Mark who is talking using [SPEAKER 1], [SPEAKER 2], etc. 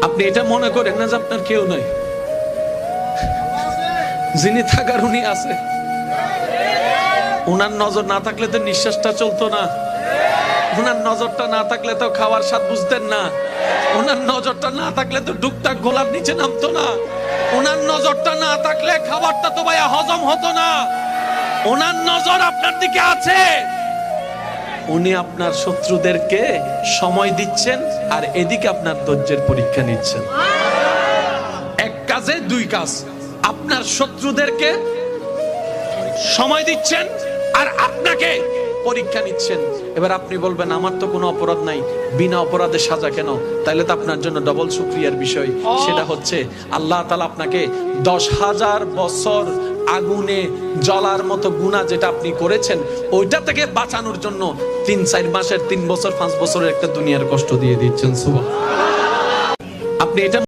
[SPEAKER 1] আপনি এটা মনে করেন না যে আপনার কেউ নাই, যিনি থাকার উনি আছে। উনার নজর না থাকলে তো নিঃশ্বাসটা চলতো না, উনার নজরটা না থাকলে তো খাওয়ার স্বাদ বুঝতেন না, উনার নজরটা না থাকলে তো ডুকটাক গোলার নিচে নামতো না, উনার নজরটা না থাকলে খাবারটা তো ভাইয়া হজম হতো না। উনার নজর আপনার দিকে আছে। উনি আপনার শত্রুদেরকে সময় দিচ্ছেন আর এদিকে আপনার ধৈর্যের পরীক্ষা নিচ্ছেন। এক কাজে দুই কাজ, আপনার শত্রুদেরকে সময় দিচ্ছেন আর আপনাকে পরীক্ষা নিচ্ছেন। এবার আপনি বলবেন আমার তো কোনো অপরাধ নাই, বিনা অপরাধে সাজা কেন? তাহলে তো আপনার জন্য ডবল শুকরিয়ার বিষয়। সেটা হচ্ছে আল্লাহ তাআলা আপনাকে 10,000 বছর আগুনে জ্বলার মতো গুনাহ যেটা আপনি করেছেন ওইটা থেকে বাঁচানোর জন্য 3-4 মাসের 3 বছর 5 বছরের একটা দুনিয়ার কষ্ট দিয়ে দিচ্ছেন। সুবহানাল্লাহ। আপনি এটা